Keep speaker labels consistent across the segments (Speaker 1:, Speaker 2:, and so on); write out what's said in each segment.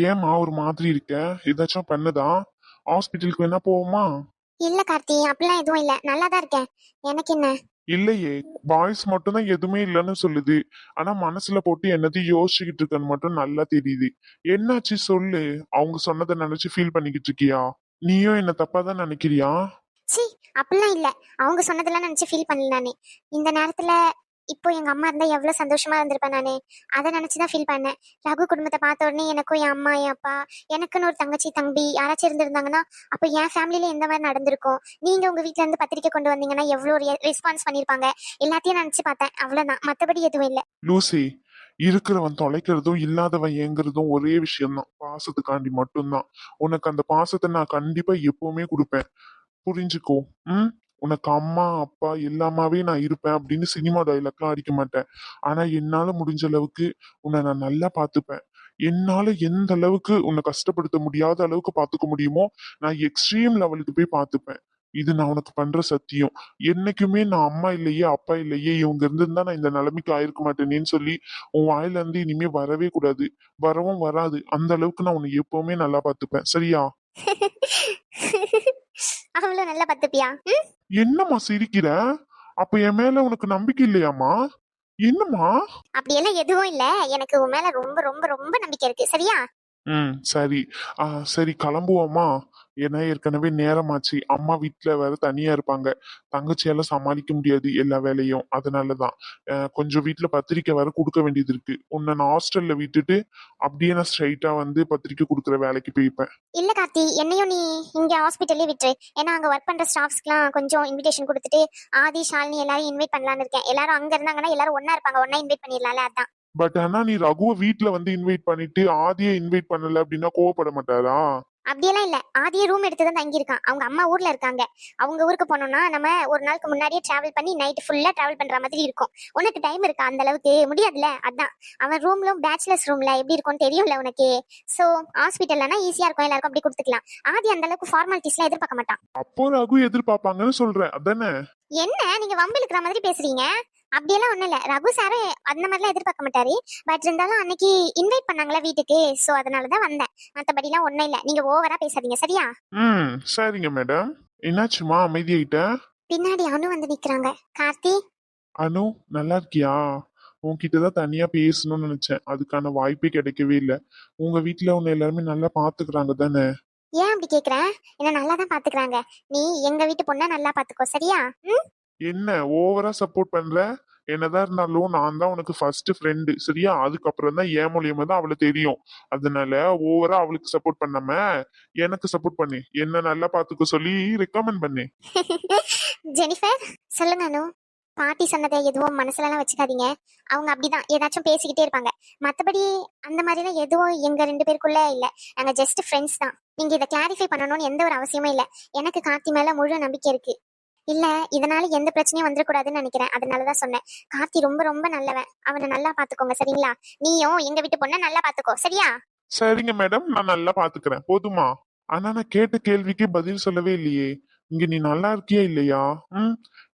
Speaker 1: ஏம்மா ஒரு மாதிரி இருக்க? ஏதாச்சும் பண்ணுதா? ஹாஸ்பிட்டலுக்கு வேணா போவோமா?
Speaker 2: இல்ல கார்த்தி, அப்படிலாம் எதுவும் இல்ல, நல்லா தான் இருக்கேன். எனக்கு என்ன?
Speaker 1: இல்லையே, வாய்ஸ் மட்டும் தான் எதுவுமே இல்லைன்னு சொல்லுது. ஆனா மனசுல போட்டு என்னத்தையும் யோசிச்சுக்கிட்டு இருக்கன்னு மட்டும் நல்லா தெரியுது. என்னாச்சு சொல்லு. அவங்க சொன்னதை நினைச்சு ஃபீல் பண்ணிக்கிட்டு இருக்கியா? நீயும் என்ன தப்பா தான் நினைக்கிறியா?
Speaker 2: சி, அப்படிலாம் இல்ல. அவங்க சொன்னதெல்லாம் நினைச்சு ஃபீல் பண்ணல நானு. இந்த நேரத்துல இப்போ எங்க அம்மா இருந்தா எவ்வளவு சந்தோஷமா இருந்திருப்பேன் நானு. அதை நினைச்சுதான் ஃபீல் பண்ணேன். ரகு குடும்பத்தை பார்த்த உடனே எனக்கும் என் அம்மா என் அப்பா, எனக்குன்னு ஒரு தங்கச்சி தம்பி யாராச்சும் இருந்திருந்தாங்கன்னா அப்ப என் ஃபேமிலியில எந்த மாதிரி நடந்திருக்கும். நீங்க உங்க வீட்ல இருந்து பத்திரிக்கை கொண்டு வந்தீங்கன்னா எவ்வளவு ரெஸ்பான்ஸ் பண்ணிருப்பாங்க. எல்லாத்தையும் நினைச்சு பார்த்தேன், அவ்வளவுதான், மத்தபடி எதுவும் இல்ல.
Speaker 1: லூசி, இருக்கிறவன் தொலைக்கிறதும் இல்லாதவன் ஏங்குறதும் ஒரே விஷயம்தான். பாசத்துக்காண்டி மட்டும்தான். உனக்கு அந்த பாசத்தை நான் கண்டிப்பா எப்பவுமே கொடுப்பேன். புரிஞ்சுக்கோ. ம். உனக்கு அம்மா அப்பா எல்லாமாவே நான் இருப்பேன் அப்படின்னு சினிமா டைலாக்லாம் அடிக்க மாட்டேன். ஆனா என்னால முடிஞ்ச அளவுக்கு உன்னை நான் நல்லா பார்த்துப்பேன். என்னால எந்த அளவுக்கு உன்னை கஷ்டப்படுத்த முடியாத அளவுக்கு பார்த்துக்க முடியுமோ நான் எக்ஸ்ட்ரீம் லெவலுக்கு போய் பார்த்துப்பேன். இது நான் உனக்கு பண்ற சத்தியம். என்னைக்குமே நான் அம்மா இல்லையே அப்பா இல்லையே இவங்க இருந்திருந்தா நான் இந்த நிலைமைக்கு ஆயிருக்க மாட்டேனேன்னு சொல்லி உன் வாயில இருந்து இனிமே வரவே கூடாது. வரவும் வராது. அந்த அளவுக்கு நான் உன்னை எப்பவுமே நல்லா பார்த்துப்பேன். சரியா?
Speaker 2: அவ்வளவு நல்லா பார்த்துப்பியா?
Speaker 1: என்னம்மா சிரிக்கிற? அப்ப என் மேல உனக்கு நம்பிக்கை இல்லையாம்மா? என்னம்மா?
Speaker 2: அப்படியெல்லாம் எதுவும் இல்ல. எனக்கு உன் மேல ரொம்ப ரொம்ப ரொம்ப நம்பிக்கை இருக்கு, சரியா?
Speaker 1: சரி. சரி கிளம்புவோமா? ஏன்னா ஏற்கனவே நேரமாச்சு. அம்மா வீட்ல வேற தனியா இருப்பாங்க. தங்கச்சியால சமாளிக்க முடியாது எல்லா வேலையும். அதனாலதான். கொஞ்சம் வீட்ல பத்திரிக்கை வேற கொடுக்க வேண்டியது இருக்கு. உன்னை நான் ஹாஸ்டல்ல விட்டுட்டு அப்படியே நான் ஸ்ட்ரைட்டா வந்து பத்திரிக்கை கொடுக்குற வேலைக்கு போய்ப்பேன்.
Speaker 2: இல்ல கார்த்தி, என்னையும் நீ இங்க ஹாஸ்பிட்டல்லே விட்டுரு. ஏன்னா அங்க ஒர்க் பண்ற ஸ்டாஃப்ஸ்க்குலாம் கொஞ்சம் இன்விடேஷன் கொடுத்துட்டு ஆதி ஷாலினி எல்லாரும் இன்வைட் பண்ணலாம்னு இருக்கேன். எல்லாரும் அங்க இருந்தாங்கன்னா எல்லாரும் ஒண்ணா இருப்பாங்க, ஒண்ணா இன்வைட் பண்ணிடலாம்ல, அதான்.
Speaker 1: பட் ஆனா நீ ரகுவ வீட்ல வந்து இன்வைட் பண்ணிட்டு ஆதியை இன்வைட் பண்ணல அப்படின்னா கோவப்பட மாட்டாரா?
Speaker 2: அப்படியெல்லாம் இல்ல, ஆதியே ரூம் எடுத்து தான் தங்கி இருக்கான். அவங்க அம்மா ஊர்ல இருக்காங்க. அவங்க ஊருக்கு போனோம்னா நம்ம ஒரு நாளுக்கு முன்னாடியே டிராவல் பண்ணி நைட் ஃபுல்லா டிராவல் பண்ற மாதிரி இருக்கும். உனக்கு டைம் இருக்கா? அந்த அளவுக்கு முடியாதுல, அதான். அவன் ரூம்லும் பேச்சுலர்ஸ் ரூம்ல எப்படி இருக்கும்னு தெரியும்ல உனக்கு. சோ ஹாஸ்பிட்டல்லனா ஈஸியா இருக்கும், எல்லாருக்கும் அப்படி கொடுத்துக்கலாம். ஆதி அந்த அளவுக்கு ஃபார்மாலிட்டிஸ்லாம் எதிர்பார்க்க மாட்டான்.
Speaker 1: அப்போ ரகு எதிர்பார்ப்பாங்கன்னு சொல்றேன் அதானே?
Speaker 2: என்ன நீங்க வம்பு இழுக்கிற மாதிரி பேசுறீங்க? அப்படியெல்லாம் ஒண்ணும் இல்ல, ரகு சாரு அந்த மாதிரிலாம் எதிர்பார்க்க மாட்டாரு. பட் இருந்தாலும் அன்னைக்கு இன்வைட் பண்ணாங்களா வீட்டுக்கு, சோ அதனாலதான் வந்தேன். மத்தபடிலாம் ஒண்ணும் இல்ல, நீங்க ஓவரா பேசாதீங்க, சரியா?
Speaker 1: சரிங்க மேடம். என்னாச்சுமா அமைதியாயிட்ட?
Speaker 2: பின்னாடி அனு வந்து நிக்கிறாங்க. கார்த்தி.
Speaker 1: அனு, நல்லா இருக்கியா? உன்கிட்டதான் தனியா பேசணும்னு நினைச்சேன். அதுக்கான வாய்ப்பே கிடைக்கவே இல்லை. உங்க வீட்டுல உன்னை எல்லாருமே நல்லா பாத்துக்கிறாங்க தானே?
Speaker 2: ஏன் அப்படி கேக்குற? என்ன நல்லா தான் பாத்துக்கிறாங்க. நீ எங்க வீட்டு பொண்ண நல்லா பாத்துக்கோ, சரியா?
Speaker 1: என்ன ஓவரா சப்போர்ட் பண்ற? என்னதான் இருந்தாலும் நான் தான் உனக்கு ஃபர்ஸ்ட் ஃப்ரெண்டு, சரியா? அதுக்கப்புறம் தான் என் மூலியமா தான் அவளை தெரியும். அதனால ஓவரா அவளுக்கு சப்போர்ட் பண்ணாம எனக்கு சப்போர்ட் பண்ணு. என்ன நல்லா பாத்துக்க சொல்லி ரெக்கமெண்ட் பண்ணு.
Speaker 2: ஜெனிஃபர். சொல்லுங்க அனு. பாட்டி சொன்னதை எதுவும் மனசுலலாம் வச்சுக்காதீங்க. அவங்க அப்படிதான் ஏதாச்சும் பேசிக்கிட்டே இருப்பாங்க. மத்தபடி அந்த மாதிரிலாம் எதுவும் எங்க ரெண்டு பேருக்குள்ள இல்ல. நாங்க ஜஸ்ட் ஃப்ரெண்ட்ஸ் தான். நீங்க இதை கிளாரிஃபை பண்ணணும்னு எந்த ஒரு அவசியமும் இல்ல. எனக்கு கார்த்தி மேல முழு நம்பிக்கை இருக்கு. இல்ல, இதனால எந்த பிரச்சனையும் வந்துடக்கூடாதுன்னு நினைக்கிறேன். அதனாலதான் சொன்னேன். கார்த்தி ரொம்ப ரொம்ப நல்லவன். அவனை நல்லா பாத்துக்கோங்க, சரிங்களா? நீயும் எங்க வீட்டு பொண்ண நல்லா பாத்துக்கோ, சரியா?
Speaker 1: சரிங்க மேடம், நான் நல்லா பாத்துக்கிறேன். போதுமா? ஆனா நான் கேட்ட கேள்விக்கு பதில் சொல்லவே இல்லையே. இங்க நீ நல்லா இருக்கியா இல்லையா?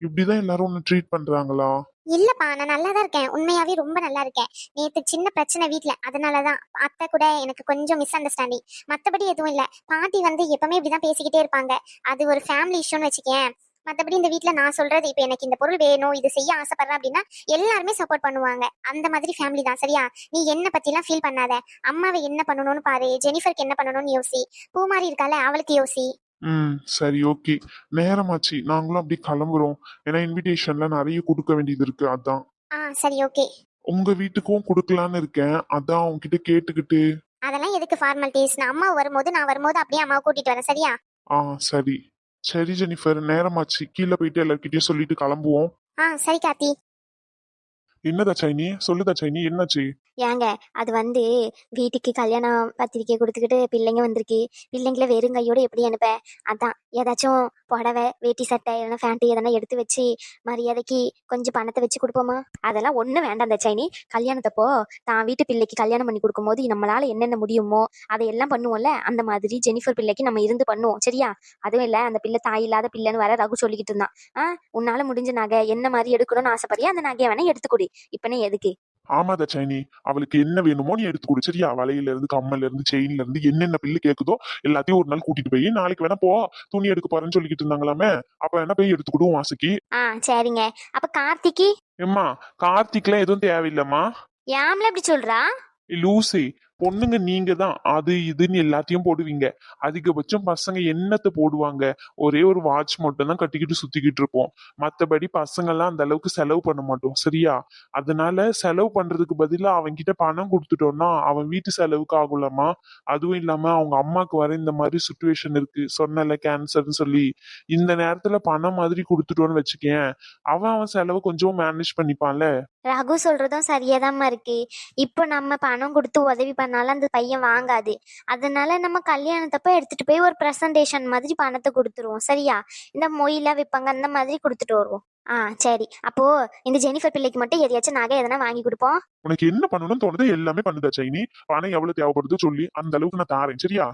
Speaker 1: இப்படிதான் எல்லாரும் உன்னை ட்ரீட் பண்றாங்களா?
Speaker 2: இல்லப்பா, நான் நல்லா தான் இருக்கேன். உண்மையாவே ரொம்ப நல்லா இருக்கேன். நேத்து சின்ன பிரச்சனை வீட்ல, அதனாலதான் அத்தை கூட எனக்கு கொஞ்சம் மிஸ் அண்டர்ஸ்டாண்டிங். மத்தபடி எதுவும் இல்ல. பாட்டி வந்து எப்பவுமே இப்படிதான் பேசிக்கிட்டே இருப்பாங்க. அது ஒரு ஃபேமிலி இஷ்யூன்னு வச்சுக்கேன். மத்தபடி இந்த வீட்ல நான் சொல்றது, இப்ப எனக்கு இந்த பொருள் வேணும், இது செய்ய ஆசைப்படுறேன் அப்படின்னா எல்லாருமே சப்போர்ட் பண்ணுவாங்க. அந்த மாதிரி ஃபேமிலி தான், சரியா? நீ என்ன பத்திலாம் ஃபீல் பண்ணாத. அம்மாவை என்ன பண்ணணும்னு பாரு, ஜெனிஃபருக்கு என்ன பண்ணணும்னு யோசி. பூமாரி இருக்கால, அவளுக்கு யோசி.
Speaker 1: சரி, ஓகே. நேரமாச்சு, நாங்களும் அப்படி கிளம்புறோம். ஏன்னா இன்விடேஷன்ல நிறைய கொடுக்க வேண்டியது இருக்கு, அதான்.
Speaker 2: சரி, ஓகே.
Speaker 1: உங்க வீட்டுக்கும் கொடுக்கலான்னு இருக்கேன், அதான் உங்ககிட்ட கேட்டுக்கிட்டு.
Speaker 2: அதெல்லாம் எதுக்கு ஃபார்மாலிட்டிஸ்? நான் அம்மா வரும்போது நான் வரும்போது அப்படியே அம்மாவை கூட்டிட்டு வரேன், சரியா?
Speaker 1: சரி. சரி ஜெனிஃபர், நேரமாச்சு. கீழே போயிட்டு எல்லார்கிட்டயும் சொல்லிட்டு கிளம்புவோம்.
Speaker 2: சரி கார்த்தி.
Speaker 1: என்னதா சைனி? சொல்லுதா சைனி, என்னாச்சு?
Speaker 3: ஏங்க, அது வந்து வீட்டுக்கு கல்யாணம் பத்திரிக்கை கொடுத்துக்கிட்டு பிள்ளைங்க வந்திருக்கு. பிள்ளைங்கள வெறும் கையோட எப்படி அனுப்ப? அதான் ஏதாச்சும் புடவை வேட்டி சட்டை இல்லைன்னா ஃபேண்ட்டு எதனா எடுத்து வச்சு மரியாதைக்கு கொஞ்சம் பணத்தை வச்சு கொடுப்போமா? அதெல்லாம் ஒன்றும் வேண்டாம். அந்த சைனி கல்யாணத்தப்போ தான் வீட்டு பிள்ளைக்கு கல்யாணம் பண்ணி கொடுக்கும் போது நம்மளால என்னென்ன முடியுமோ அதையெல்லாம் பண்ணுவோம்ல, அந்த மாதிரி ஜெனிஃபர் பிள்ளைக்கு நம்ம இருந்து பண்ணுவோம், சரியா? அதுவும் இல்லை, அந்த பிள்ளை தாய் இல்லாத பிள்ளைன்னு வர ரகு சொல்லிக்கிட்டு இருந்தான். உன்னால முடிஞ்ச நகை என்ன மாதிரி எடுக்கணும்னு ஆசைப்படியா அந்த நகையை வேணா எடுத்துக்கொடு. இப்பனே எதுக்கு?
Speaker 1: ஆமா தட்சாயினி, அவளுக்கு என்ன வேணுமோ நீ எடுத்து கொடு சரியா? வளையல இருந்து, கம்மல்ல இருந்து, செயின்ல இருந்து என்னென்ன பில்லு கேக்குதோ எல்லாத்தையும் ஒரு நாள் கூட்டிட்டு போய் நாளைக்கு வேணா போ, துணி எடுக்க போறேன்னு சொல்லிக்கிட்டு இருந்தாங்களாமே, அப்ப வேணா போய் எடுத்து கொடு வாசிக்கு.
Speaker 3: சரிங்க. அப்ப கார்த்திக்கு
Speaker 1: எம்மா, கார்த்திக்லாம் எதுவும் தேவையில்லம்மா.
Speaker 3: யாம்ல இப்படி சொல்றா?
Speaker 1: லூசி, பொண்ணுங்க நீங்க தான் அது இதுன்னு எல்லாத்தையும் போடுவீங்க. அதிகபட்சம் பசங்க என்னத்த போடுவாங்க? ஒரே ஒரு வாட்ச் மட்டும் தான் கட்டிக்கிட்டு சுத்திக்கிட்டு இருப்போம். மத்தபடி பசங்க எல்லாம் அந்த அளவுக்கு செலவு பண்ண மாட்டோம் சரியா? அதனால செலவு பண்றதுக்கு பதிலா அவன்கிட்ட பணம் கொடுத்துட்டோம்னா அவன் வீட்டு செலவுக்கு ஆகுலமா. அதுவும் இல்லாம அவங்க அம்மாக்கு வர இந்த மாதிரி சுச்சுவேஷன் இருக்கு, சொன்னல கேன்சர்னு சொல்லி. இந்த நேரத்துல பணம் மாதிரி கொடுத்துட்டோன்னு வச்சுக்கேன், அவன் செலவு கொஞ்சம் மேனேஜ் பண்ணிப்பான்ல.
Speaker 3: ரகு சொல்றதும் சரியாதாம்மா இருக்கு. இப்போ நம்ம பணம் கொடுத்து உதவி பண்ணாலும் அந்த பையன் வாங்காது. அதனால நம்ம கல்யாணத்தப்ப எடுத்துட்டு போய் ஒரு பிரசன்டேஷன் மாதிரி பணத்தை கொடுத்துருவோம் சரியா? இந்த மொயில விற்பாங்க அந்த மாதிரி கொடுத்துட்டு வருவோம். சரி. அப்போ இந்த ஜெனிஃபர் பிள்ளைக்கு மட்டும் எதையாச்சும் நகை எதனா வாங்கி கொடுப்போம்.
Speaker 1: உனக்கு என்ன பண்ணணும்னு தோணுதோ எல்லாமே பண்ணுதா சைனி. பணம் எவ்வளவு தேவைப்படுதோ சொல்லி அந்த அளவுக்கு நான் தாரேன் சரியா?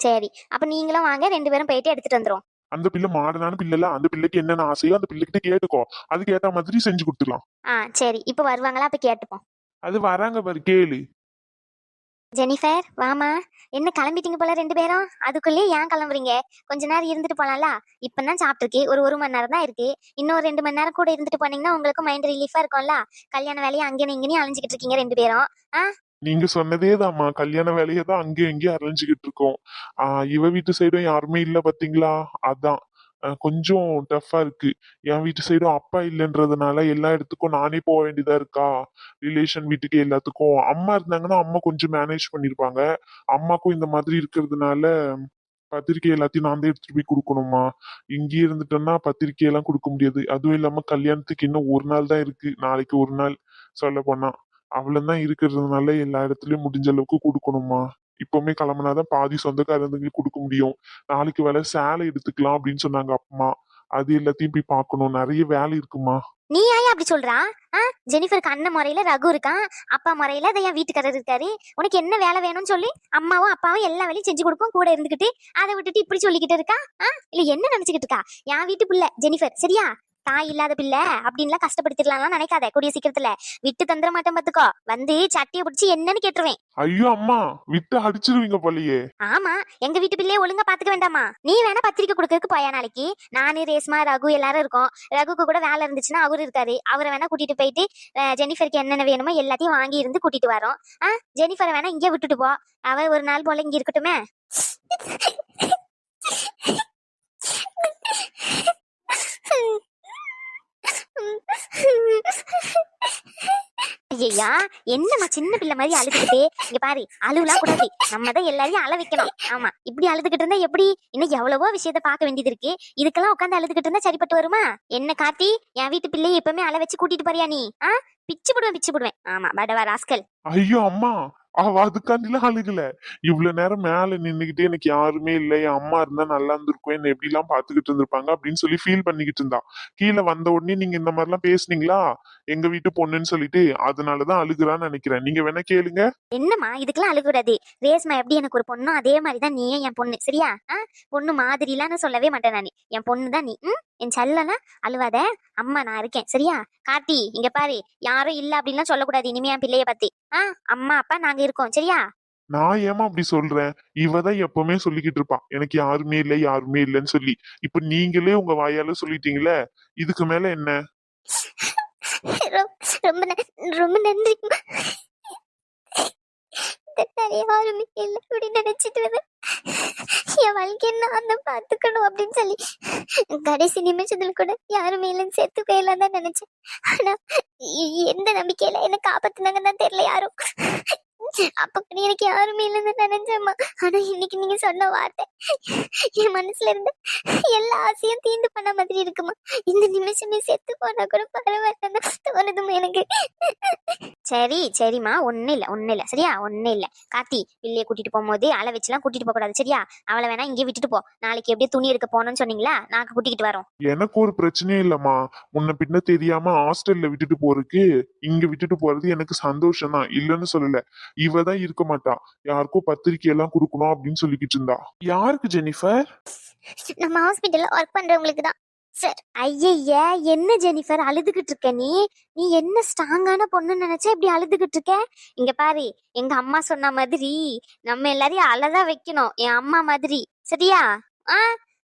Speaker 3: சரி. அப்ப நீங்களும் வாங்க, 2 பேரும் போயிட்டு எடுத்துட்டு வந்துரும்.
Speaker 1: அந்த பிள்ளை மாடனான பிள்ளைல, அந்த பிள்ளைக்கு என்னென்ன ஆசையோ அந்த பிள்ளைகிட்ட கேட்டுக்கோ, அதுக்கு ஏத்த மாதிரி செஞ்சு கொடுத்துடலாம்.
Speaker 3: சரி. இப்ப வருவாங்களா? அப்ப கேட்டுப்போம்.
Speaker 1: அது வராங்க பாரு, கேளு.
Speaker 3: ஜெனிஃபர் வாமா. என்ன கிளம்பிட்டீங்க போல 2 பேரும்? அதுக்குள்ளேயே ஏன் கிளம்புறீங்க? கொஞ்ச நேரம் இருந்துட்டு போலாம்ல. இப்பதான் சாப்பிட்டுருக்கு, ஒரு மணி நேரம் தான் இருக்கு. இன்னும் 2 மணி நேரம் கூட இருந்துட்டு போனீங்கன்னா உங்களுக்கு மைண்ட் ரிலீஃபா இருக்கும்ல. கல்யாண வேலையை அங்கேயும் இங்கேயும் அலைஞ்சிக்கிட்டு இருக்கீங்க 2 பேரும்.
Speaker 1: நீங்க சொன்னதேதாம்மா, கல்யாண வேலையை தான் அங்கேயும் இங்கேயும் அரைஞ்சுக்கிட்டு இருக்கோம். இவ வீட்டு சைடும் யாருமே இல்ல பாத்தீங்களா, அதான் கொஞ்சம் டஃப்பா இருக்கு. என் வீட்டு சைடும் அப்பா இல்லைன்றதுனால எல்லா இடத்துக்கும் நானே போக வேண்டியதா இருக்கா. ரிலேஷன் வீட்டுக்கு எல்லாத்துக்கும். அம்மா இருந்தாங்கன்னா அம்மா கொஞ்சம் மேனேஜ் பண்ணிருப்பாங்க. அம்மாக்கும் இந்த மாதிரி இருக்கிறதுனால பத்திரிக்கை எல்லாத்தையும் நான் தான் எடுத்துட்டு போய் கொடுக்கணுமா. இங்கேயே இருந்துட்டோம்னா பத்திரிக்கை எல்லாம் கொடுக்க முடியாது. அதுவும் இல்லாம கல்யாணத்துக்கு இன்னும் ஒரு நாள் தான் இருக்கு, நாளைக்கு ஒரு நாள் சொல்ல போனா. அவ்வளவுதான் இருக்கிறதுனால எல்லா இடத்துலயும் முடிஞ்ச அளவுக்கு கொடுக்கணுமா. இப்பவுமே கிளம்புனாதான் பாதி சொந்தக்காரங்களுக்கு கொடுக்க முடியும். நாளைக்கு வேலை சேலை எடுத்துக்கலாம் அப்படின்னு சொன்னாங்க அம்மா. அது எல்லாத்தையும் போய் பார்க்கணும், நிறைய வேலை இருக்குமா.
Speaker 3: நீ ஏன் அப்படி சொல்றா? ஜெனிஃபருக்கு அண்ணன் முறையில ரகு இருக்கான், அப்பா முறையில அதை என் வீட்டுக்காரர் இருக்காரு. உனக்கு என்ன வேலை வேணும்னு சொல்லி அம்மாவும் அப்பாவும் எல்லா வேலையும் செஞ்சு கொடுக்கும் கூட இருந்துகிட்டு, அதை விட்டுட்டு இப்படி சொல்லிக்கிட்டு இருக்கா? இல்ல என்ன நினைச்சுக்கிட்டு இருக்கா? என் வீட்டு பிள்ளை ஜெனிஃபர் சரியா? தாய் இல்லாத பிள்ளை அப்படின்லாம் கஷ்டப்படுத்திடலாம் நினைக்காத. கூடிய சீக்கிரத்துல விட்டு தந்துட மாட்டேன் பாத்துக்கோ. வந்து சட்டியை பிடிச்சி என்னன்னு கேட்டுருவேன்.
Speaker 1: ஐயோ அம்மா, விட்டு அடிச்சிருவீங்க போலயே.
Speaker 3: ஆமா, எங்க வீட்டு பிள்ளைய ஒழுங்கா பாத்துக்க வேண்டாமா? நீ வேணா பத்திரிக்கை கொடுக்கறதுக்கு போயா நாளைக்கு? நானு ரேஸ்மா ரகு எல்லாரும் இருக்கோம். ரகுக்கு கூட வேலை இருந்துச்சுன்னா அவரு இருக்காரு, அவரை வேணா கூட்டிட்டு போயிட்டு ஜெனிஃபருக்கு என்னென்ன வேணுமோ எல்லாத்தையும் வாங்கி இருந்து கூட்டிட்டு வரோம். ஜெனிஃபரை வேணா இங்கே விட்டுட்டு போ, அவ ஒரு நாள் போல இங்க இருக்கட்டுமே. ஐயா, என்னம்மா சின்ன பிள்ளை மாதிரி அழுதுகிட்டே? இங்க பாரு, அழுவலாம் கூடாது. நம்ம தான் எல்லாரையும் அழ வைக்கணும். ஆமா, இப்படி அழுதுகிட்டு இருந்தா எப்படி? இன்னும் எவ்வளவோ விஷயத்த பார்க்க வேண்டியது இருக்கு. இதுக்கெல்லாம் உட்காந்து அழுதுகிட்டு இருந்தா சரிப்பட்டு வருமா? என்ன கார்த்தி, என் வீட்டு பிள்ளையை எப்பவுமே அழ வச்சு கூட்டிட்டு போறியா நீ? பிச்சு போடுவேன். ஆமா, படவா ராஸ்கல்.
Speaker 1: ஐயோ அம்மா, அவ அதுக்காண்டிலாம் அழுகல. இவ்வளவு நேரம் மேல நின்னுகிட்டே எனக்கு யாருமே இல்ல, என் அம்மா இருந்தா நல்லா இருந்திருக்கும், என்ன எப்படி எல்லாம் பாத்துக்கிட்டு இருந்திருப்பாங்க அப்படின்னு சொல்லி ஃபீல் பண்ணிக்கிட்டு இருந்தா. கீழே வந்த உடனே நீங்க இந்த மாதிரி எல்லாம் பேசுனீங்களா எங்க வீட்டு பொண்ணுன்னு சொல்லிட்டு, அதனாலதான் அழுகுறான்னு நினைக்கிறேன். நீங்க வேணா கேளுங்க.
Speaker 3: என்னம்மா இதுக்கெல்லாம் அழுகக்கூடாது. ரேஸ்மா எப்படி எனக்கு ஒரு பொண்ணும் அதே மாதிரிதான் நீ என் பொண்ணு சரியா? பொண்ணு மாதிரிலான்னு சொல்லவே மாட்டேன் நானு. என் பொண்ணு தான் நீ. என் செல்லனா அழுவாத, அம்மா நான் இருக்கேன் சரியா? கார்த்தி இங்க பாரு, யாரும் இல்ல அப்படின்லாம் சொல்லக்கூடாது இனிமே என் பிள்ளைய பத்தி. அம்மா அப்பா நாங்க இருக்கோம் சரியா?
Speaker 1: நான் ஏமா அப்படி சொல்றேன்? இவதான் எப்பவுமே சொல்லிக்கிட்டு இருப்பா எனக்கு யாருமே இல்லை யாருமே இல்லைன்னு சொல்லி. இப்ப நீங்களே உங்க வாயால சொல்லிட்டீங்களே, இதுக்கு மேல என்ன?
Speaker 2: ரொம்ப நன்றி. யாருமே இல்லை அப்படின்னு நினைச்சிட்டு என் வாழ்க்கையை நான் தான் பாத்துக்கணும் அப்படின்னு சொல்லி கடைசி நிமிஷத்துல கூட யாருமே இல்லைன்னு சேர்த்து போயிடலாம் தான் நினைச்சேன். ஆனா எந்த நம்பிக்கையில என்ன காப்பாத்துனாங்கன்னு தான் தெரியல யாரும். அப்ப கூட எனக்கு யாருமே இல்லைன்னு நினைச்சேம்மா. ஆனா இன்னைக்கு நீங்க சொன்ன வார்த்தை என் மனசுல இருந்து எல்லா ஆசையும் தீர்ந்து பண்ண மாதிரி இருக்குமா. இந்த நிமிஷமே செத்து போனா கூட பரவாயில்ல தோணுதுமா எனக்கு.
Speaker 3: சரி சரிம்மா, ஒன்னும் இல்ல சரியா? ஒன்னும் இல்ல. கார்த்தி பிள்ளைய கூட்டிட்டு போகும்போது அள வச்சுலாம் கூட்டிட்டு போக கூடாது சரியா? அவளை வேணா இங்கே விட்டுட்டு போ. நாளைக்கு எப்படியே துணி எடுக்க போனோம்னு சொன்னீங்களா, நாங்க கூட்டிகிட்டு வரோம்.
Speaker 1: எனக்கு ஒரு பிரச்சனையும் இல்லம்மா. முன்ன பின்ன தெரியாம ஹாஸ்டல்ல விட்டுட்டு போறதுக்கு இங்க விட்டுட்டு போறது எனக்கு சந்தோஷம் தான், இல்லன்னு சொல்லல. இவதான் இருக்க மாட்டா, யாருக்கும் பத்திரிக்கை எல்லாம் கொடுக்கணும் அப்படின்னு சொல்லிக்கிட்டு இருந்தா. யாருக்கு ஜெனிஃபர்?
Speaker 2: நம்ம ஹாஸ்பிட்டல்ல ஒர்க் பண்றவங்களுக்கு தான். சார்.
Speaker 3: ஐயய்ய, என்ன ஜெனிஃபர் அழுதுகிட்டு இருக்க நீ? நீ என்ன ஸ்ட்ராங்கான பொண்ணுன்னு நினைச்சா இப்படி அழுதுகிட்டு இருக்க? இங்க பாரு, எங்க அம்மா சொன்ன மாதிரி நம்ம எல்லாரையும் அழதான் வைக்கணும், என் அம்மா மாதிரி. சரியா? ஆ,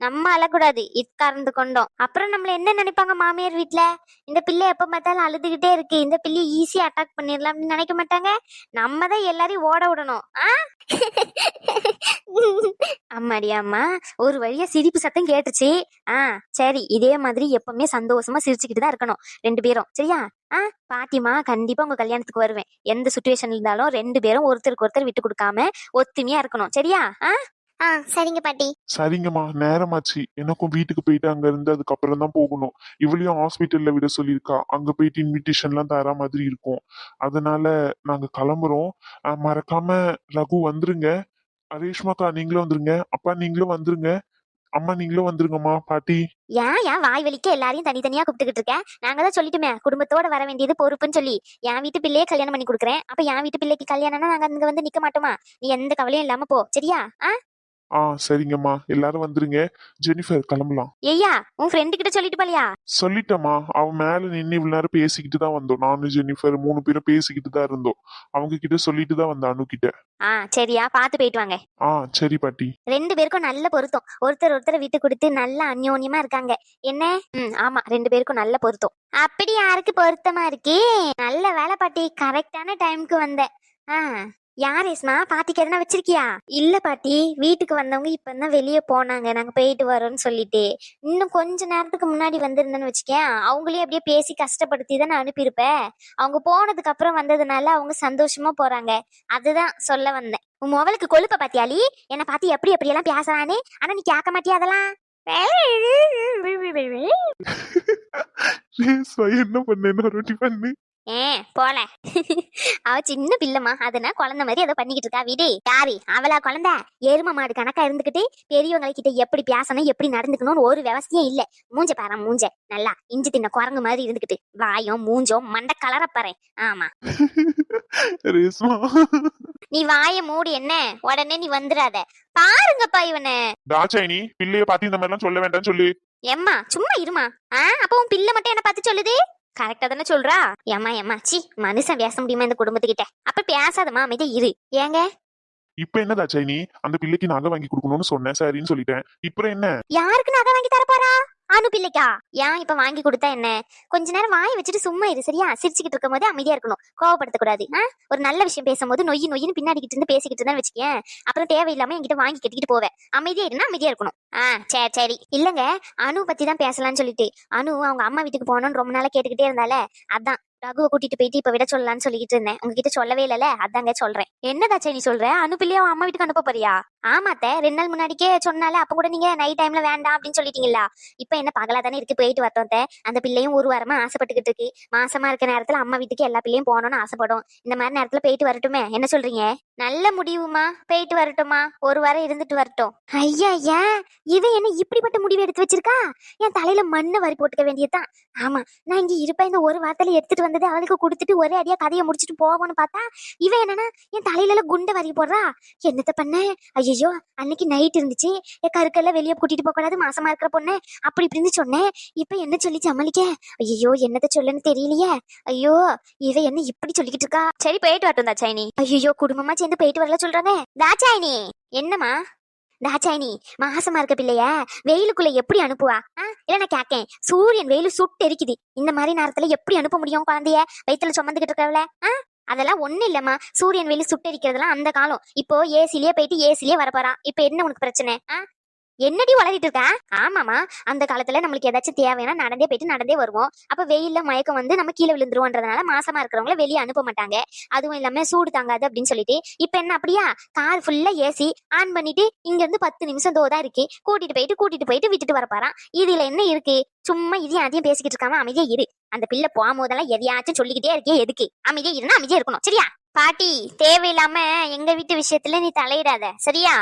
Speaker 3: நம்ம அழக்கூடாது இக்காரணத்து கொண்டோம். அப்புறம் நம்மள என்ன நினைப்பாங்க மாமியார் வீட்ல? இந்த பிள்ளை எப்ப பார்த்தாலும் அழுதுகிட்டே இருக்கு, இந்த பிள்ளைய ஈஸியா அட்டாக் பண்ணிடலாம் அப்படின்னு நினைக்க மாட்டாங்க. நம்ம தான் எல்லாரையும் ஓட விடணும். அம்மாடி அம்மா, ஒரு வழியா சிரிப்பு சத்தம் கேட்டுச்சு. சரி, இதே மாதிரி எப்பவுமே சந்தோஷமா சிரிச்சுக்கிட்டு தான் இருக்கணும் ரெண்டு பேரும். சரியா? பாட்டிமா, கண்டிப்பா உங்க கல்யாணத்துக்கு வருவேன். எந்த சுச்சுவேஷன் இருந்தாலும் ரெண்டு பேரும் ஒருத்தருக்கு ஒருத்தர் விட்டு கொடுக்காம ஒத்துமையா இருக்கணும். சரியா?
Speaker 2: சரிங்க பாட்டி.
Speaker 1: சரிங்கம்மா, நேரமாச்சு. எனக்கும் வீட்டுக்கு போயிட்டு அங்க இருந்து அதுக்கப்புறம் தான் போகணும். இவளையும் ஹாஸ்பிட்டல்ல விட சொல்லியிருக்கா. அங்க போயிட்டு இன்விடேஷன் எல்லாம் தர மாதிரி இருக்கும். அதனால நாங்க கிளம்புறோம். மறக்காம ரகு வந்துருங்க. ரேஷ்மாக்கா நீங்களும் வந்துருங்க. அப்பா நீங்களும் வந்துருங்க. அம்மா நீங்களும் வந்துருங்கம்மா. பாட்டி.
Speaker 3: ஏன் வாய் வலிக்க எல்லாரையும் தனித்தனியா கூப்பிட்டுக்கிட்டு இருக்க? நாங்க தான் சொல்லிட்டுமே, குடும்பத்தோட வர வேண்டியது பொறுப்புன்னு சொல்லி. என் வீட்டு பிள்ளையே கல்யாணம் பண்ணி கொடுக்குறேன். அப்ப என் வீட்டு பிள்ளைக்கு கல்யாணம்னா நாங்க அங்க வந்து நிக்க மாட்டோமா? நீ எந்த கவலையும் இல்லாம போ. சரியா?
Speaker 1: சரிங்கம்மா, எல்லாரும் வந்துருங்க. ஜெனிஃபர் கிளம்பலாம்.
Speaker 3: ஐயா, உன் ஃப்ரெண்டு கிட்ட சொல்லிட்டு போலியா?
Speaker 1: சொல்லிட்டம்மா. அவன் மேல நின்று இவ்வளவு நேரம் பேசிக்கிட்டு தான் வந்தோம். நானும் ஜெனிஃபர் 3 பேரும் பேசிக்கிட்டு தான் இருந்தோம். அவங்க கிட்ட சொல்லிட்டு தான் வந்தேன், அனு கிட்ட.
Speaker 3: சரியா, பாத்து போயிட்டு வாங்க.
Speaker 1: சரி பாட்டி.
Speaker 3: ரெண்டு பேருக்கும் நல்ல பொருத்தம். ஒருத்தர் ஒருத்தர் விட்டு கொடுத்து நல்ல அந்யோன்யமா இருக்காங்க. என்ன? ஆமா, ரெண்டு பேருக்கும் நல்ல பொருத்தம். அப்படி யாருக்கு பொருத்தமா இருக்கு? நல்ல வேலை பாட்டி, கரெக்டான டைமுக்கு வந்தேன். யார் ரேஸ்மா, பாட்டிக்கு எதனா வச்சிருக்கியா? இல்ல பாட்டி, வீட்டுக்கு வந்தவங்க இப்பதான் வெளியே போனாங்க, நாங்க போயிட்டு வரோம்னு சொல்லிட்டு. இன்னும் கொஞ்ச நேரத்துக்கு முன்னாடி வந்திருந்தேன்னு வச்சுக்கேன், அவங்களே அப்படியே பேசி கஷ்டப்படுத்தி தான் நான் அனுப்பியிருப்பேன். அவங்க போனதுக்கு அப்புறம் வந்ததுனால அவங்க சந்தோஷமா போறாங்க. அதுதான் சொல்ல வந்தேன். உன் மொபைலுக்கு கொழுப்ப பாத்தியாலி? என்ன பாத்தி எப்படி எப்படி எல்லாம் பேசுறானே. ஆனா நீ கேட்க மாட்டியா அதெல்லாம்?
Speaker 1: என்ன பண்ணு
Speaker 3: போல. அவ சின்ன பிள்ளைமா, அதனா குழந்தை மாதிரி ஏதோ பண்ணிக்கிட்டு இருக்கா. வீடு யாரு அவளா குழந்தை? எரும மாடு கணக்கா இருந்துகிட்டு பெரியவங்களை கிட்ட எப்படி பேசணும், எப்படி நடந்துக்கணும்னு ஒரு விவசாயம் இல்ல. மூஞ்ச பாரு, மூஞ்ச நல்லா இஞ்சி தின்ன குரங்கு மாதிரி இருந்துகிட்டு, வாயும் மூஞ்சோம் மண்ட கலரப்பாரு. ஆமா, நீ வாய மூடி. என்ன உடனே நீ வந்துடாத. பாருங்கப்பா இவனை.
Speaker 1: தாட்சாயினி, பிள்ளைய பார்த்து இந்த மாதிரி எல்லாம் சொல்ல வேண்டாம் சொல்லு.
Speaker 3: எம்மா சும்மா இருமா. அப்ப உன் பிள்ளை மட்டும் என்ன பார்த்து சொல்லுது? கரெக்டா தானே சொல்றா? ஏமா சி, மனுஷன் பேச முடியுமா இந்த குடும்பத்துக்கிட்ட? அப்ப பேசாதமா, அமைதியா இரு. ஏங்க
Speaker 1: இப்ப என்ன தாட்சாயினி, அந்த பிள்ளைக்கு நகை வாங்கி கொடுக்கணும்னு சொன்னேன், சரின்னு சொல்லிட்டேன். இப்ப என்ன?
Speaker 3: யாருக்கு நகை வாங்கி தர போறா? அனு பிள்ளைக்கா? ஏன் இப்ப வாங்கி கொடுத்தா என்ன? கொஞ்ச நேரம் வாயை வச்சுட்டு சும்மா இரு. சரியா? சிரிச்சுக்கிட்டு இருக்கும் போது அமைதியா இருக்கணும், கோவப்படுத்தக்கூடாது. ஒரு நல்ல விஷயம் பேசும்போது நொய்யின்னு பின்னாடிக்கிட்டு இருந்து பேசிக்கிட்டு இருந்தா வச்சுக்கேன், அப்புறம் தேவையில்லாம என்கிட்ட வாங்கி கட்டிக்கிட்டு போவேன். அமைதியா இருந்தா அமைதியா இருக்கணும். சரி. இல்லங்க, அனு பத்தி தான் பேசலாம்னு சொல்லிட்டு. அனு அவங்க அம்மா வீட்டுக்கு போகணும்னு ரொம்ப நாளா கேட்டுக்கிட்டே இருந்தால, அதான் ரகுவை கூட்டிட்டு போயிட்டு இப்ப விட சொல்லலாம்னு சொல்லிட்டு இருந்தேன். உங்ககிட்ட சொல்லவே இல்லல, அதாங்க சொல்றேன். என்னதாச்சா நீ சொல்ற? அனு பிள்ளையா அம்மா வீட்டுக்கு அனுப்ப போறியா? ஆமாத்த, 2 நாள் முன்னாடிக்கே சொன்னால, அப்ப கூட நீங்க நைட் டைம்ல வேண்டாம் அப்படின்னு சொல்லிட்டீங்களா? இப்ப என்ன பகலா தானே இருக்கு, போயிட்டு வரட்டும். அந்த பிள்ளையும் ஒரு வாரமா ஆசைப்பட்டுக்கிட்டு இருக்கு. மாசமா இருக்க நேரத்துல அம்மா வீட்டுக்கு எல்லா பிள்ளையும் போகணும்னு ஆசைப்படும். இந்த மாதிரி நேரத்துல போயிட்டு வரட்டுமே, என்ன சொல்றீங்க? நல்ல முடிவுமா, போயிட்டு வரட்டுமா, ஒரு வாரம் இருந்துட்டு வரட்டும். ஐயா, இவ என்ன இப்படிப்பட்ட முடிவு எடுத்து வச்சிருக்கா? என் தலையில மண்ணை வரி போட்டுக்க வேண்டியதுதான். ஆமா, நான் இங்க இருப்பேன், இந்த ஒரு வாரத்துல எடுத்துட்டு வந்தது அவளுக்கு கொடுத்துட்டு ஒரே அடியா கதையை முடிச்சுட்டு போவோம்னு பார்த்தா, இவ என்னன்னா என் தலையில குண்டை வரி போடுறா. என்னத்த பண்ண? ஐயோ, அன்னைக்கு நைட் இருந்துச்சு, என் கருக்கெல்லாம் வெளியே கூட்டிட்டு போக கூடாது, மாசமா இருக்கிற பொண்ணு, அப்படி இப்படின்னு சொன்னேன். இப்ப என்ன சொல்லி சமாளிக்க? ஐயோ, என்னத்த சொல்லுன்னு தெரியலையே. ஐயோ, இவ என்ன இப்படி சொல்லிக்கிட்டு இருக்கா? சரி, போயிட்டு வரட்டும் தாச்சாயினி. ஐயோ, குடும்பமா சேர்ந்து போயிட்டு வரல சொல்றாங்க. தாச்சாயினி, என்னமா? தாச்சாயினி, மாசமா இருக்க பிள்ளைய வெயிலுக்குள்ள எப்படி அனுப்புவா? இல்ல நான் கேக்கேன், சூரியன் வெயிலு சுட்டு எரிக்குது, இந்த மாதிரி நேரத்துல எப்படி அனுப்ப முடியும் குழந்தைய வயித்துல சுமந்துகிட்டு இருக்கவள? அதெல்லாம் ஒண்ணு இல்லம்மா, சூரியன் வெயிலு சுட்டு எரிக்கிறதுலாம் அந்த காலம். இப்போ ஏசிலேயே போயிட்டு ஏசிலேயே வரப்போறான். இப்ப என்ன உனக்கு பிரச்சனை? என்னடி வளரிட்டு இருக்க? ஆமாமா, அந்த காலத்துல நம்மளுக்கு ஏதாச்சும் தேவைன்னா நடந்தே போயிட்டு நடந்தே வருவோம். அப்ப வெயில்ல மயக்கம் வந்து நம்ம கீழே விழுந்துருவோன்றதுனால மாசமா இருக்கிறவங்கள வெளியே அனுப்ப மாட்டாங்க. அதுவும் இல்லாம சூடு தாங்காது அப்படின்னு சொல்லிட்டு, இப்ப என்ன அப்படியா? கார் ஃபுல்லா ஏசி ஆன் பண்ணிட்டு இங்க இருந்து 10 நிமிஷம் தோதான் இருக்கு, கூட்டிட்டு போயிட்டு விட்டுட்டு வரப்பாரான். இதுல என்ன இருக்கு? சும்மா இதையும் அதையும் பேசிக்கிட்டு இருக்காம அமைதியா இரு. அந்த பிள்ளை போகும்போதெல்லாம் எதையாச்சும் சொல்லிக்கிட்டே இருக்கே, எதுக்கு? அமைதியா இருந்தா அமைதியா இருக்கணும். சரியா? பாட்டி, தேவையில்லாம எங்க வீட்டு விஷயத்துல நீ தலையிடாத, சரியா?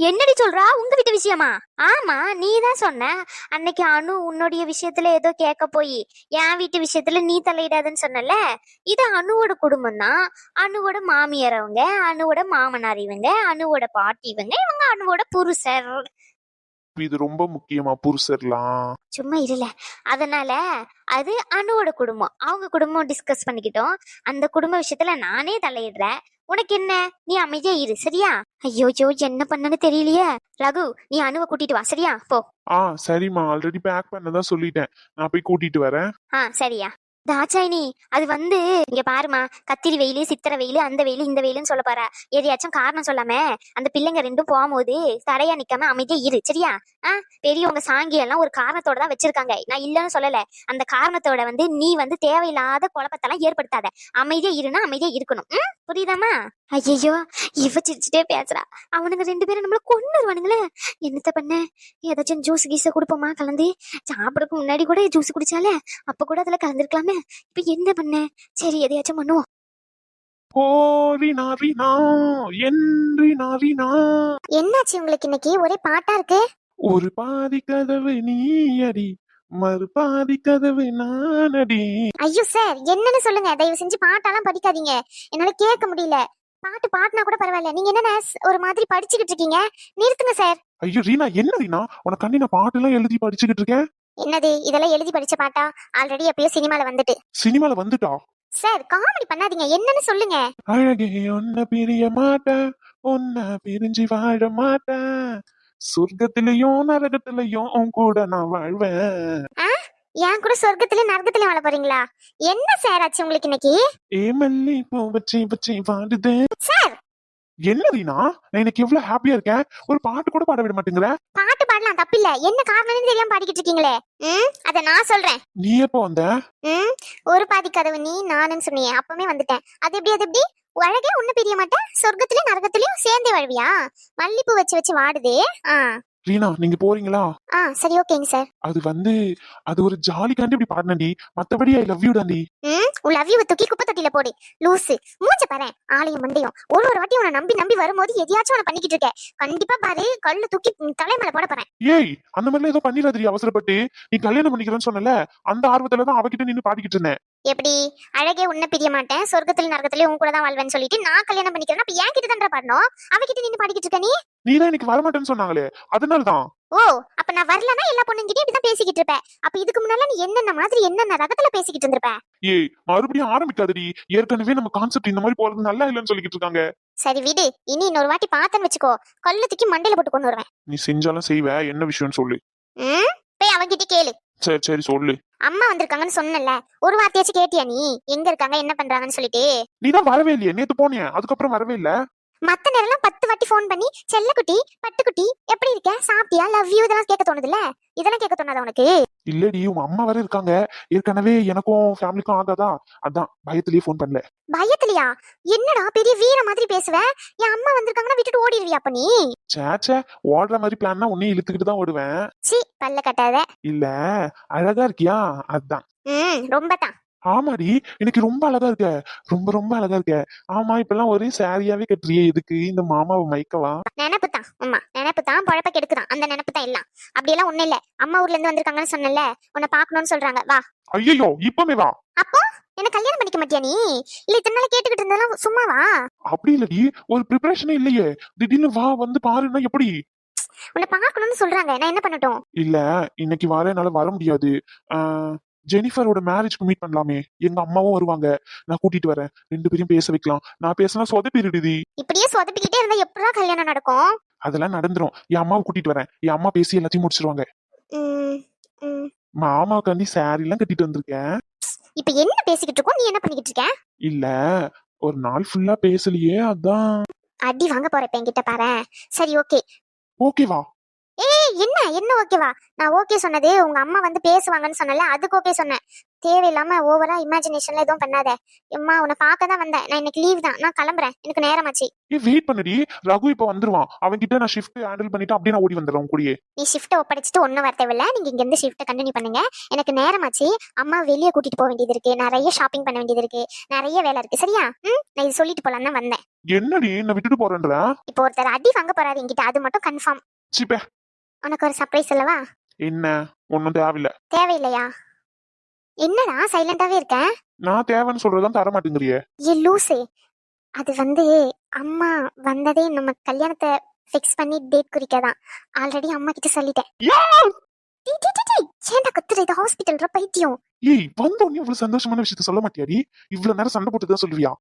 Speaker 3: என்னடி சொல்றா? உங்க வீட்டு விஷயமா? ஆமா, நீ தான் சொன்ன அன்னைக்கு அனு உன்னுடைய விஷயத்துல ஏதோ கேட்க போய் என் வீட்டு விஷயத்துல நீ தலையிடாதுன்னு சொன்னல. இது அனுவோட குடும்பம் தான். அனுவோட மாமியார் அவங்க, அனுவோட மாமனார் இவங்க, அனுவோட பாட்டி இவங்க, இவங்க அனுவோட புருஷர்.
Speaker 1: இது ரொம்ப முக்கியமா புருஷர்லாம்?
Speaker 3: சும்மா இருல. அதனால அது அனுவோட குடும்பம், அவங்க குடும்பம் டிஸ்கஸ் பண்ணிக்கிட்டோம். அந்த குடும்ப விஷயத்துல நானே தலையிடுறேன். உனக்கு என்ன, நீ அமைதியா இரு சரியா? ஐயோ என்ன பண்ணனு தெரியலையே. ரகு, நீ அனுவை கூட்டிட்டு வா சரியா? போ.
Speaker 1: சரிம்மா, ஆல்ரெடி பேக் பண்ணதான் சொல்லிட்டேன். நான் போய் கூட்டிட்டு வரேன்.
Speaker 3: சரியா. தாச்சாயினி, அது வந்து இங்க பாருமா, கத்திரி வெயிலு, சித்திரை வெயிலு, அந்த வெயிலு இந்த வெயிலுன்னு சொல்ல போற. எதையாச்சும் காரணம் சொல்லாம அந்த பிள்ளைங்க ரெண்டும் போகும்போது தடையா நிக்காம அமைதியா இரு சரியா? பெரியவங்க சாங்கி எல்லாம் ஒரு காரணத்தோட தான் வச்சிருக்காங்க, நான் இல்லன்னு சொல்லல. அந்த காரணத்தோட வந்து நீ வந்து தேவையில்லாத குழப்பத்தெல்லாம் ஏற்படுத்தாத. அமைதியா இருனா அமைதியா இருக்கணும். புரியுதாமா? ஐயோ, இவ சிரிச்சுட்டே பேசுறா. அவனுங்க ரெண்டு பேரும் நம்மள கொன்னுருவானுங்களே. என்னத்த பண்ண? ஏதாச்சும் ஜூஸ் கீஸ கொடுப்போமா கலந்து? சாப்பிடறதுக்கு முன்னாடி கூட ஜூஸ் குடிச்சாலே, அப்ப கூட அதுல கலந்துருக்கலாமே. இப்ப என்ன பண்ண? சரி, எதையாச்சும் பண்ணுவோம்.
Speaker 2: என்னாச்சு உங்களுக்கு இன்னைக்கு ஒரே பாட்டா இருக்கு?
Speaker 1: ஒரு பாதி கதவு நீயடி, மறு பாதி கதவு நானடி.
Speaker 2: ஐயோ சார், என்னன்னு சொல்லுங்க. தயவு செஞ்சு பாட்டெல்லாம் படிக்காதீங்க, என்னால கேட்க முடியல. பாட்டு பாட்டுனா கூட பரவாயில்ல, நீங்க என்ன ஒரு மாதிரி படிச்சுக்கிட்டு இருக்கீங்க? நிறுத்துங்க சார்.
Speaker 1: ஐயோ ரீனா, என்ன ரீனா, உனக்கு கண்டி நான் பாட்டு எல்லாம் எழுதி படிச்சுக்கிட்டு இருக்கேன்.
Speaker 2: என்னது இதெல்லாம் எழுதி படிச்ச பாட்டா? ஆல்ரெடி எப்பயோ சினிமால வந்துட்டு.
Speaker 1: சினிமால வந்துட்டா?
Speaker 2: சார் காமெடி பண்ணாதீங்க, என்னன்னு சொல்லுங்க.
Speaker 1: அழகே உன்னை பிரிய மாட்டேன், உன்னை பிரிஞ்சு வாழ மாட்டேன், சொர்க்கத்திலையும் நரகத்திலையும் உன் கூட நான் வாழ்வேன்.
Speaker 2: என் கூட சொர்க்கத்திலயும் நரகத்திலயும் வாழ போறீங்களா? என்ன சார் ஆச்சு உங்களுக்கு இன்னைக்கு?
Speaker 1: ஏ மல்லி பூ வச்சு வச்சு வாடுது.
Speaker 2: சார்
Speaker 1: என்ன ரீனா, நான் எனக்கு எவ்வளவு ஹாப்பியா இருக்கேன், ஒரு பாட்டு கூட பாட விட மாட்டேங்கிற.
Speaker 2: பாட்டு பாடலாம், தப்பில்ல. என்ன காரணம்னு தெரியாம பாடிக்கிட்டு இருக்கீங்களே. அத நான் சொல்றேன்.
Speaker 1: நீ எப்போ வந்த?
Speaker 2: ஒரு பாதி கதவு நீ நானுன்னு சொன்னீங்க, அப்பவே வந்துட்டேன். அது எப்படி அழகே ஒண்ணு பிரிய மாட்டேன், சொர்க்கத்திலயும் நரகத்திலயும் சேர்ந்தே வாழ்வியா? மல்லிப்பூ வச்சு வச்சு வாடுதே.
Speaker 1: ரீனா, நீங்க போறீங்களா?
Speaker 2: சரி, ஓகேங்க சார்.
Speaker 1: அது வந்து அது ஒரு ஜாலிக்காண்டி இப்படி பாடினடி, மத்தபடி ஐ லவ் யூ டாண்டி.
Speaker 2: லவ் யூ தூக்கி குப்பை தொட்டில போடு லூசு. மூஞ்ச பாரு, ஆளையும் மண்டையும். ஒரு வாட்டி உன்னை நம்பி நம்பி வரும்போது எதையாச்சும் உன்னை பண்ணிக்கிட்டு இருக்க. கண்டிப்பா பாரு, கல்லு தூக்கி தலைமையில போட போறேன்.
Speaker 1: ஏய், அந்த மாதிரிலாம் ஏதோ பண்ணிடாதீ அவசரப்பட்டு. நீ கல்யாணம் பண்ணிக்கிறேன்னு சொன்னல, அந்த ஆர்வத்துலதான் அவகிட்ட நின்னு பாடிக்கிட்டு இருந்தேன்.
Speaker 2: எப்படி அழகே உன்னை பிரிய மாட்டேன், சொர்க்கத்துல நரகத்திலயும் உன் கூட தான் வாழ்வேன்னு சொல்லிட்டு நான் கல்யாணம் பண்ணிக்கிறேன். அப்ப என் கிட்ட தான் பாடணும், அவகிட்ட நின்னு பாடிக்கிட்டு இருக்க நீ.
Speaker 1: நீதான் எனக்கு வரமாட்டேன்னு சொன்னாங்களே, அதனாலதான்.
Speaker 2: ஓ, அப்ப நான் வரலன்னா எல்லா பொண்ணுங்கிட்டயும் இப்படிதான் பேசிக்கிட்டு இருப்ப. அப்ப இதுக்கு முன்னால நீ என்னென்ன மாதிரி என்னென்ன ரகத்துல பேசிக்கிட்டு இருந்திருப்ப?
Speaker 1: ஏய், மறுபடியும் ஆரம்பிக்காதடி. ஏற்கனவே நம்ம கான்செப்ட் இந்த மாதிரி போறது நல்லா இல்லன்னு சொல்லிக்கிட்டு இருக்காங்க.
Speaker 2: சரி விடு, இனி இன்னொரு வாட்டி பார்த்தேன்னு வச்சுக்கோ, கல்லு தூக்கி மண்டையில போட்டு கொண்டு வருவேன்.
Speaker 1: நீ செஞ்சாலும் செய்வ, என்ன விஷயம்னு சொல்லு.
Speaker 2: போய் அவங்கிட்ட கேளு.
Speaker 1: சரி சொல்லு.
Speaker 2: அம்மா வந்திருக்காங்கன்னு சொன்னல, ஒரு வார்த்தையாச்சும் கேட்டியா நீ? எங்க இருக்காங்க, என்ன பண்றாங்கன்னு சொல்லிட்டு.
Speaker 1: நீதான் வரவே இல்லையே, நேத்து போனியா, அதுக்கப்புறம் வரவே இல்ல.
Speaker 2: மத்த நேரம் 10 வாட்டி போன் பண்ணி செல்லக்குட்டி பட்டுக்குட்டி எப்படி இருக்க, சாப்பிட்டியா, லவ் யூ இதெல்லாம் கேட்க தோணுதுல்ல? இதெல்லாம் கேட்க தோணாதா உனக்கு?
Speaker 1: இல்லடி, உங்க அம்மா வர இருக்காங்க. ஏற்கனவே எனக்கும் ஃபேமிலிக்கும் ஆகாதா, அதான் பயத்திலேயே போன் பண்ணல.
Speaker 2: பயத்திலையா? என்னடா பெரிய வீர மாதிரி பேசுவ? என் அம்மா வந்திருக்காங்கன்னா விட்டுட்டு ஓடிடுவியா அப்ப நீ?
Speaker 1: சேச்சே, ஓடுற மாதிரி பிளான்னா உன்னை இழுத்துக்கிட்டு தான் ஓடுவேன்.
Speaker 2: சி, பல்ல கட்டாத.
Speaker 1: இல்ல, அழகா இருக்கியா அதான்.
Speaker 2: ரொம்ப தான்.
Speaker 1: ஆமாடி, எனக்கு ரொம்ப அழகா இருக்க, ரொம்ப ரொம்ப அழகா இருக்க. ஆமா, இப்பெல்லாம் ஒரே சாரியாவே கட்டுறியே, எதுக்கு? இந்த மாமாவை மயக்கவா?
Speaker 2: நினைப்பு தான். ஆமா, நினைப்பு தான் பொழப்ப கெடுக்குதான். அந்த நினைப்பு தான் எல்லாம். அப்படியெல்லாம் ஒண்ணு இல்ல. அம்மா ஊர்ல இருந்து வந்திருக்காங்கன்னு சொன்னல, உன்னை பாக்கணும்னு சொல்றாங்க, வா.
Speaker 1: ஐயோ, இப்பவே வா.
Speaker 2: அப்போ என்ன கல்யாணம் பண்ணிக்க மாட்டியா நீ? இல்ல இத்தனை நாள் கேட்டுக்கிட்டு இருந்தாலும் சும்மாவா?
Speaker 1: அப்படி இல்லடி, ஒரு ப்ரிப்பரேஷனே இல்லையே, திடீர்னு வா வந்து பாருன்னா எப்படி?
Speaker 2: உன்னை பாக்கணும்னு சொல்றாங்க, நான் என்ன பண்ணட்டும்?
Speaker 1: இல்ல, இன்னைக்கு வர என்னால வர முடியாது. ஜெனிஃபரோட மேரேஜ்க்கு மீட் பண்ணலாமே, எங்க அம்மாவும் வருவாங்க, நான் கூட்டிட்டு வரேன், 2 பேரையும் பேச வைக்கலாம். நான் பேசினா சொதப்பிடுடி.
Speaker 2: இப்படியே சொதப்பிக்கிட்டே இருந்தா எப்படா கல்யாணம் நடக்கும்?
Speaker 1: அதெல்லாம் நடந்துரும், என் அம்மாவை கூட்டிட்டு வரேன், என் அம்மா பேசி எல்லாத்தையும் முடிச்சிருவாங்க. மாமாவுக்காண்டி சாரி எல்லாம் கட்டிட்டு வந்திருக்கேன்.
Speaker 2: இப்ப என்ன பேசிக்கிட்டு இருக்கோம், நீ என்ன பண்ணிக்கிட்டு இருக்க?
Speaker 1: இல்ல, ஒரு நாள் ஃபுல்லா பேசலையே, அதான்.
Speaker 2: அடி வாங்க போற இப்ப என்கிட்ட பாரு. சரி, ஓகே.
Speaker 1: ஓகேவா?
Speaker 2: என்ன ஓகேவா? நான் ஓகே சொன்னது உங்க அம்மா வந்து பேசுவாங்கன்னு சொன்னல, அதுக்கு ஓகே சொன்னேன். தேவையில்லாம ஓவரா இமேஜினேஷன்ல எதுவும் பண்ணாத. அம்மா உன்னை பார்க்க தான் வந்தேன், நான் இன்னைக்கு லீவ் தான், நான் கிளம்புறேன், எனக்கு நேரமாச்சு.
Speaker 1: வெயிட் பண்ணுடி, ரகு இப்ப வந்துருவான், அவன்கிட்ட நான் ஷிஃப்ட் ஹேண்டில் பண்ணிட்டு அப்படியே நான் ஓடி வந்துடுறேன் கூடயே.
Speaker 2: நீ ஷிஃப்ட்டை ஒப்படைச்சிட்டு ஒன்னும் வரத்தேவில்ல, நீங்க இங்க இருந்து ஷிஃப்ட்டை கண்டினியூ பண்ணுங்க. எனக்கு நேரமாச்சு, அம்மா வெளியே கூட்டிட்டு போக வேண்டியது இருக்கு, நிறைய ஷாப்பிங் பண்ண வேண்டியது இருக்கு, நிறைய வேலை இருக்கு, சரியா? நான் இது சொல்லிட்டு போலாம் தான் வந்தேன்.
Speaker 1: என்னடி என்ன விட்டுட்டு போறேன்ற?
Speaker 2: இப்போ ஒருத்தர் அடி வாங்க போறாரு என்கிட்ட, அது மட்டும் கன்ஃபார்ம்.
Speaker 1: சிப்பே,
Speaker 2: உனக்கு ஒரு சர்ப்ரைஸ் சொல்லவா?
Speaker 1: என்ன? ஒன்னும் தேவையில்ல.
Speaker 2: தேவையில்லையா? என்னடா சைலண்டாவே இருக்க?
Speaker 1: நான் தேவைன்னு சொல்றதான் தர மாட்டேங்கிறியே.
Speaker 2: ஏ லூசே, அது வந்து அம்மா வந்ததே நம்ம கல்யாணத்தை ஃபிக்ஸ் பண்ணி டேட் குறிக்கதான். ஆல்ரெடி அம்மா கிட்ட சொல்லிட்டேன்.
Speaker 1: யா!
Speaker 2: டீ, டீ, டீ, டீ. ஏன்டா கத்துற? இது ஹாஸ்பிட்டல்ற பைத்தியம்.
Speaker 1: ஏய், வந்தோடனே இவ்வளவு சந்தோஷமான விஷயத்த சொல்ல மாட்டியாடி? இவ்வளவு நேரம் சண்டை போட்டு தான் சொல்லுவியா?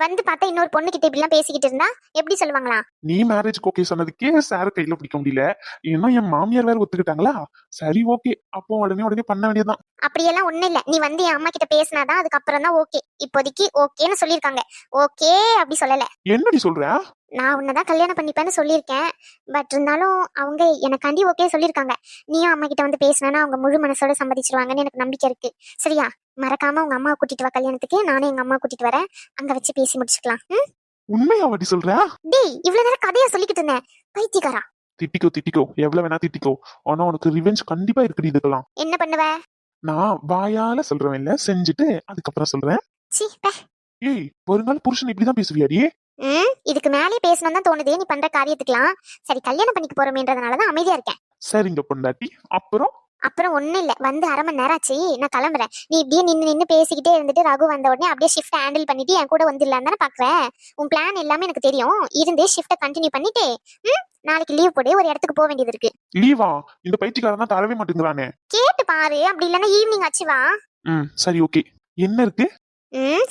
Speaker 2: வந்து பார்த்தா இன்னொரு பொண்ணு கிட்ட இப்படிலாம் பேசிக்கிட்டு இருந்தா எப்படி சொல்லுவாங்களா?
Speaker 1: நீ மேரேஜ்க்கு ஓகே சொன்னதுக்கே சார கையில பிடிக்க முடியல. இன்னும் என் மாமியார் வேற ஒத்துக்கிட்டாங்களா? சரி ஓகே, அப்போ உடனே பண்ண வேண்டியதுதான்.
Speaker 2: அப்படியெல்லாம் ஒண்ணும் இல்ல. நீ வந்து என் அம்மா கிட்ட பேசினாதான் அதுக்கப்புறம் தான் ஓகே. இப்போதைக்கு ஓகேன்னு சொல்லியிருக்காங்க. ஓகே அப்படி சொல்லல.
Speaker 1: என்னடி சொல்ற?
Speaker 2: நான் உன்னதான் கல்யாணம் பண்ணிப்பேன்னு சொல்லியிருக்கேன். பட் இருந்தாலும் அவங்க எனக்காண்டி ஓகே சொல்லியிருக்காங்க. நீயும் அம்மா கிட்ட வந்து பேசினா அவங்க முழு மனசோட சம்மதிச்சிருவாங்கன்னு எனக்கு நம்பிக்கை இருக்கு. சரியா? மறக்காம உங்க அம்மாவை கூட்டிட்டு வா கல்யாணத்துக்கு. நானும் எங்க அம்மா கூட்டிட்டு வரேன். அங்க வச்சு பேசி முடிச்சுக்கலாம்.
Speaker 1: உண்மையாவடி சொல்ற?
Speaker 2: டேய், இவ்வளவு நேரம் கதையா சொல்லிக்கிட்டு இருந்தேன். பைத்தியக்காரா.
Speaker 1: திட்டிக்கோ, எவ்வளவு வேணா திட்டிக்கோ. ஆனா உனக்கு ரிவெஞ்ச் கண்டிப்பா இருக்குடி இதுக்கெல்லாம்.
Speaker 2: என்ன பண்ணுவ?
Speaker 1: நான் வாயால சொல்றேன் இல்ல, செஞ்சுட்டு அதுக்கப்புறம் சொல்றேன்.
Speaker 2: சீ பே.
Speaker 1: ஏய், வருங்கால புருஷன் இப்படிதான் பேசுவியாடி?
Speaker 2: இதுக்கு மேலே பேசணும் தான் தோணுது நீ பண்ற காரியத்துக்குலாம். சரி, கல்யாணம் பண்ணிக்க போறோமேன்றதுனாலதான் அமைதியா இருக்கேன்.
Speaker 1: சரிங்க பொண்டாட்டி.
Speaker 2: அப்புறம் ஒண்ணும் இல்ல. வந்து அரை மணி நேரம் ஆச்சு, நான் கிளம்புறேன். நீ இப்படியே நின்னு பேசிக்கிட்டே இருந்துட்டு ரகு வந்த உடனே அப்படியே ஷிஃப்ட் ஹேண்டில் பண்ணிட்டு என் கூட வந்துடலாம் தானே பாக்குறேன். உன் பிளான் எல்லாமே எனக்கு தெரியும். இருந்து ஷிஃப்ட கண்டினியூ பண்ணிட்டு நாளைக்கு லீவ் போட்டு ஒரு இடத்துக்கு போக வேண்டியது இருக்கு.
Speaker 1: லீவா? இந்த பைத்தியக்காரன் தான் தரவே மாட்டேங்கிறானே.
Speaker 2: கேட்டு பாரு. அப்படி இல்லைன்னா ஈவினிங் ஆச்சு வா.
Speaker 1: சரி ஓகே. என்ன இருக்கு?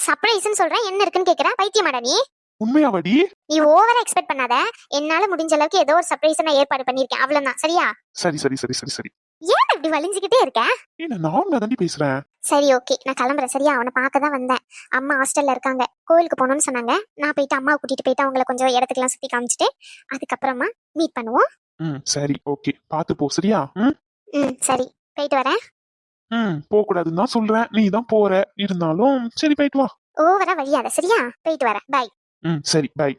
Speaker 2: சர்ப்ரைஸ்னு சொல்றேன். என்ன இருக்குன்னு கேக்குற? பைத்தியமாடா நீ?
Speaker 1: உண்மையாவடி?
Speaker 2: நீ ஓவரா எக்ஸ்பெக்ட் பண்ணாத. என்னால முடிஞ்ச அளவுக்கு ஏதோ ஒரு சர்ப்ரைஸ் நான் ஏற்பாடு பண்ணிருக்கேன். அவ்வளவுதான். சரியா?
Speaker 1: சரி.
Speaker 2: ஏன் இப்படி வலிஞ்சுக்கிட்டே இருக்க?
Speaker 1: நான் நார்மலா தாண்டி பேசுறேன்.
Speaker 2: சரி ஓகே, நான் கிளம்புறேன். சரியா? அவனை பார்க்க தான் வந்தேன். அம்மா ஹாஸ்டல்ல இருக்காங்க. கோயிலுக்கு போகணும்னு சொன்னாங்க. நான் போயிட்டு அம்மாவை கூட்டிட்டு போயிட்டு அவங்கள கொஞ்சம் இடத்துக்குலாம் சுத்தி காமிச்சிட்டு அதுக்கப்புறமா மீட் பண்ணுவோம்.
Speaker 1: சரி ஓகே, பாத்து போ. சரியா?
Speaker 2: சரி, போயிட்டு வரேன்.
Speaker 1: போக கூடாதுன்னு தான் சொல்றேன், நீ தான் போற. இருந்தாலும் சரி போயிட்டு வா.
Speaker 2: ஓவரா வழியாத. சரியா? போயிட்டு வரேன். பை.
Speaker 1: சரி பை.